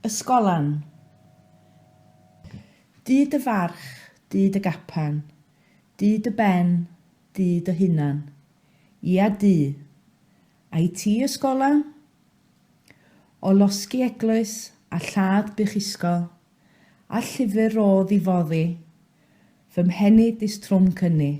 Ysgolan. Dyd y farch, dyd y gapan, dyd y ben, dyd y hunan. Ia dy. Ai ti ysgolan? O losgi eglwys a llad bychisgol, a llyfr o ddifoddi, fy mhenni dis trwm cynni.